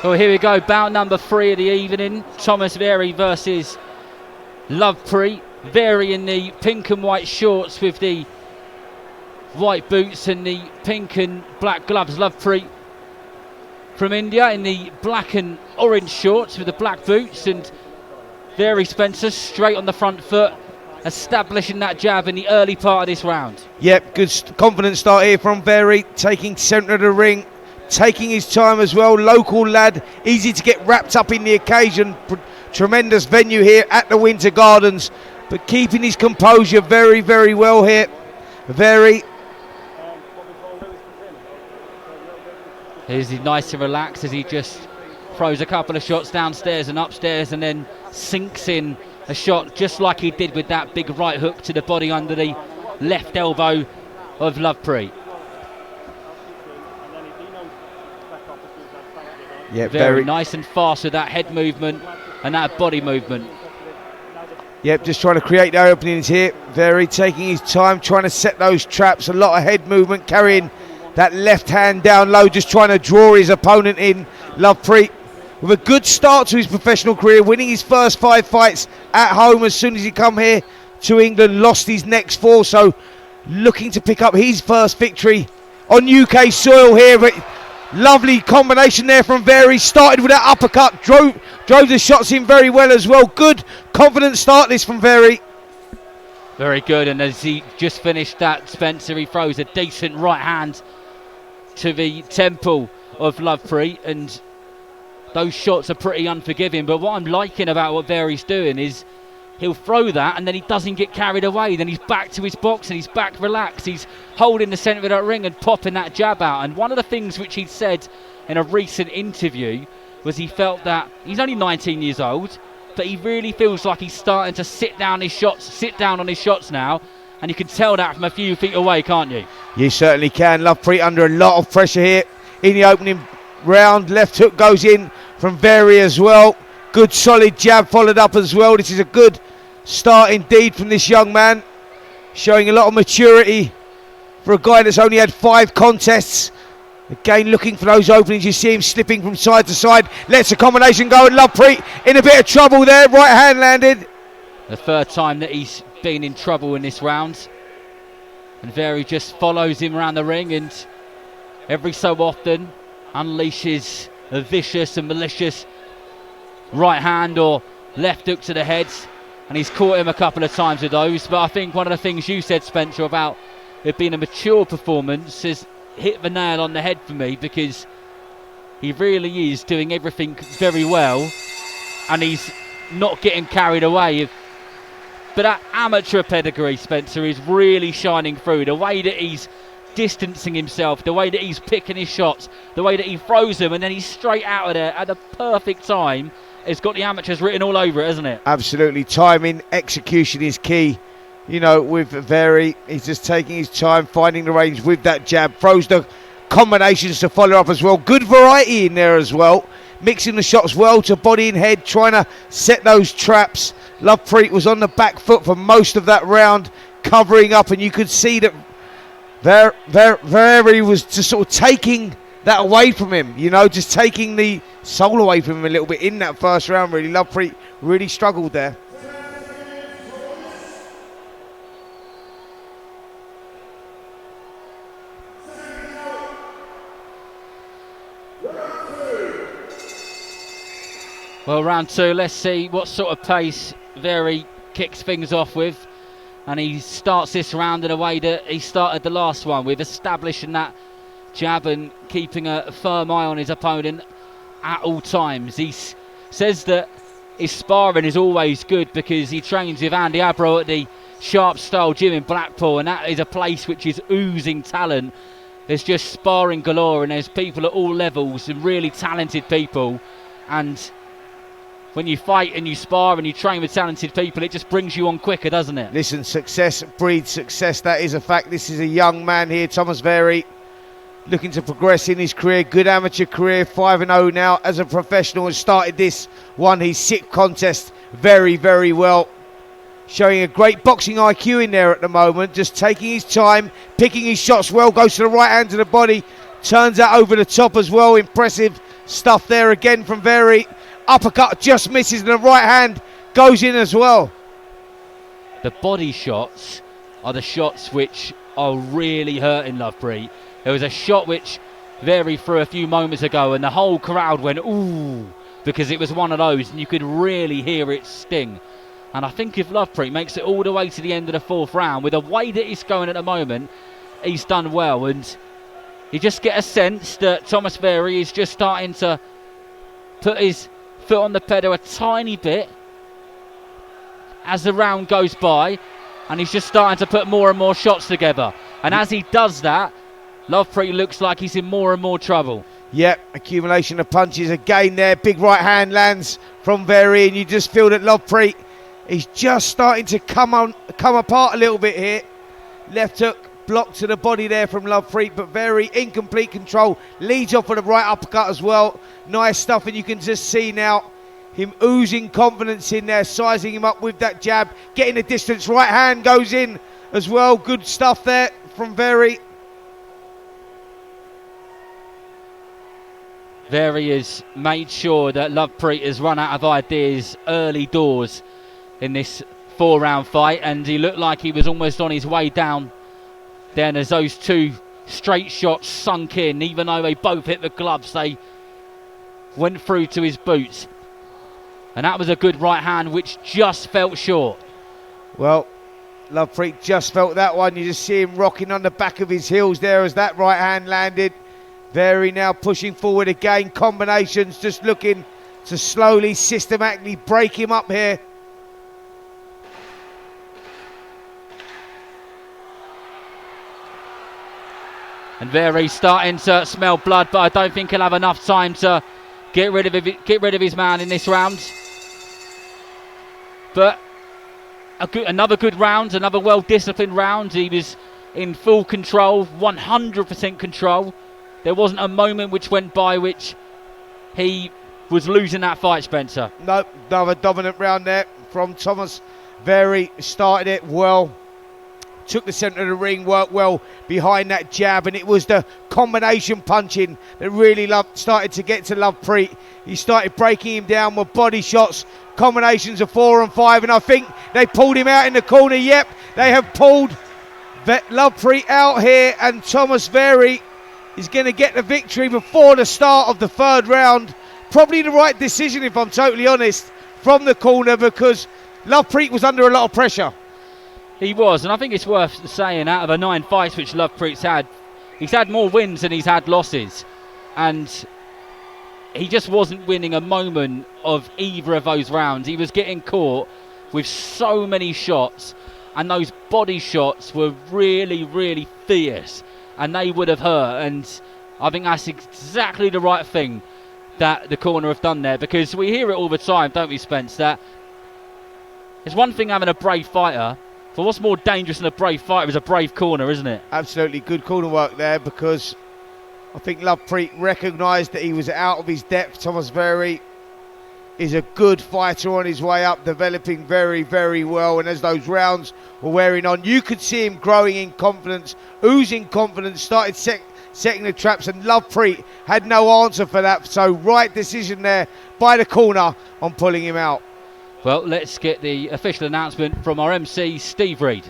Well, here we go, bout number 3 of the evening. Thomas VAREY versus LOVEPREET. VAREY in the pink and white shorts with the white boots and the pink and black gloves. LOVEPREET from India in the black and orange shorts with the black boots, and VAREY, Spencer, straight on the front foot, establishing that jab in the early part of this round. Yep, good confident start here from VAREY, taking centre of the ring, taking his time as well. Local lad, easy to get wrapped up in the occasion. Tremendous venue here at the Winter Gardens, but keeping his composure very, very well here. VAREY. Here's he nice and relaxed as he just throws a couple of shots downstairs and upstairs, and then sinks in a shot just like he did with that big right hook to the body under the left elbow of LOVEPREET. Yeah, very nice and fast with that head movement and that body movement. Yep, just trying to create the openings here. VAREY taking his time, trying to set those traps. A lot of head movement, carrying that left hand down low, just trying to draw his opponent in. LOVEPREET with a good start to his professional career, winning his first 5 fights at home as soon as he come here to England, lost his next 4, so looking to pick up his first victory on UK soil here. But lovely combination there from VAREY. Started with that uppercut, drove the shots in very well as well. Good, confident start this from VAREY. Very good, and as he just finished that, Spencer, he throws a decent right hand to the temple of LOVEPREET, and those shots are pretty unforgiving. But what I'm liking about what VAREY's doing is he'll throw that and then he doesn't get carried away. Then he's back to his box and he's back relaxed. He's holding the centre of that ring and popping that jab out. And one of the things which he'd said in a recent interview was he felt that he's only 19 years old, but he really feels like he's starting to sit down on his shots now. And you can tell that from a few feet away, can't you? You certainly can. LOVEPREET under a lot of pressure here in the opening round. Left hook goes in from VAREY as well. Good solid jab followed up as well. This is a good start indeed from this young man, showing a lot of maturity for a guy that's only had 5 contests. Again, looking for those openings. You see him slipping from side to side. Lets the combination go, and LOVEPREET in a bit of trouble there. Right hand landed. The third time that he's been in trouble in this round, and VAREY just follows him around the ring and every so often unleashes a vicious and malicious right hand or left hook to the head, and he's caught him a couple of times with those. But I think one of the things you said, Spencer, about it being a mature performance has hit the nail on the head for me, because he really is doing everything very well and he's not getting carried away. But that amateur pedigree, Spencer, is really shining through. The way that he's distancing himself, the way that he's picking his shots, the way that he throws them and then he's straight out of there at the perfect time. It's got the amateurs written all over it, hasn't it? Absolutely. Timing, execution is key. You know, with VAREY, he's just taking his time, finding the range with that jab, throws the combinations to follow up as well. Good variety in there as well. Mixing the shots well to body and head, trying to set those traps. LOVEPREET was on the back foot for most of that round, covering up, and you could see that VAREY was just sort of taking that away from him, you know, just taking the soul away from him a little bit in that first round, really. LOVEPREET really struggled there. Well, round 2, let's see what sort of pace VAREY kicks things off with. And he starts this round in a way that he started the last one, with establishing that jab and keeping a firm eye on his opponent at all times. He says that his sparring is always good because he trains with Andy Abro at the Sharp Style Gym in Blackpool, and that is a place which is oozing talent. There's just sparring galore, and there's people at all levels and really talented people. And when you fight and you spar and you train with talented people, it just brings you on quicker, doesn't it? Listen, success breeds success. That is a fact. This is a young man here, Thomas VAREY, looking to progress in his career. Good amateur career, 5-0 now as a professional, and started this one, his 6th contest, very, very well. Showing a great boxing IQ in there at the moment, just taking his time, picking his shots well, goes to the right hand to the body, turns that over the top as well. Impressive stuff there again from VAREY. Uppercut just misses and the right hand goes in as well. The body shots are the shots which are really hurting LOVEPREET. There was a shot which VAREY threw a few moments ago and the whole crowd went ooh, because it was one of those and you could really hear it sting. And I think if LOVEPREET makes it all the way to the end of the 4th round, with the way that he's going at the moment, he's done well. And you just get a sense that Thomas VAREY is just starting to put his foot on the pedal a tiny bit as the round goes by, and he's just starting to put more and more shots together. And as he does that, LOVEPREET looks like he's in more and more trouble. Yep, accumulation of punches again there. Big right hand lands from VAREY, and you just feel that LOVEPREET is just starting to come apart a little bit here. Left hook blocked to the body there from LOVEPREET, but VAREY in complete control. Leads off with a right uppercut as well. Nice stuff, and you can just see now him oozing confidence in there, sizing him up with that jab, getting the distance. Right hand goes in as well. Good stuff there from VAREY. VAREY has made sure that LOVEPREET has run out of ideas early doors in this 4-round fight, and he looked like he was almost on his way down then as those 2 straight shots sunk in. Even though they both hit the gloves, they went through to his boots. And that was a good right hand which just felt short. Well, LOVEPREET just felt that one. You just see him rocking on the back of his heels there as that right hand landed. VAREY now pushing forward again. Combinations, just looking to slowly, systematically break him up here. And VAREY's starting to smell blood, but I don't think he'll have enough time to get rid of his man in this round. But another good round, another well-disciplined round. He was in full control, 100% control. There wasn't a moment which went by which he was losing that fight, Spencer. Nope, another dominant round there from Thomas VAREY. Started it well. Took the centre of the ring, worked well behind that jab, and it was the combination punching that really started to get to LOVEPREET. He started breaking him down with body shots, combinations of 4 and 5, and I think they pulled him out in the corner. Yep, they have pulled LOVEPREET out here, and Thomas VAREY is going to get the victory before the start of the 3rd round. Probably the right decision, if I'm totally honest, from the corner, because LOVEPREET was under a lot of pressure. He was, and I think it's worth saying, out of the 9 fights which LOVEPREET's had, he's had more wins than he's had losses. And he just wasn't winning a moment of either of those rounds. He was getting caught with so many shots, and those body shots were really, really fierce, and they would have hurt. And I think that's exactly the right thing that the corner have done there, because we hear it all the time, don't we, Spence, that it's one thing having a brave fighter, but what's more dangerous than a brave fighter is a brave corner, isn't it? Absolutely good corner work there, because I think LOVEPREET recognised that he was out of his depth. Thomas VAREY is a good fighter on his way up, developing very, very well. And as those rounds were wearing on, you could see him growing in confidence, oozing confidence, started setting the traps, and LOVEPREET had no answer for that. So right decision there by the corner on pulling him out. Well, let's get the official announcement from our MC, Steve Reed.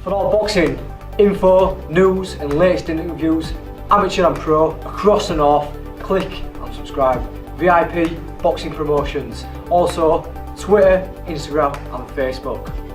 For all boxing info, news and latest interviews, amateur and pro, across the north, click and subscribe. VIP Boxing Promotions. Also Twitter, Instagram and Facebook.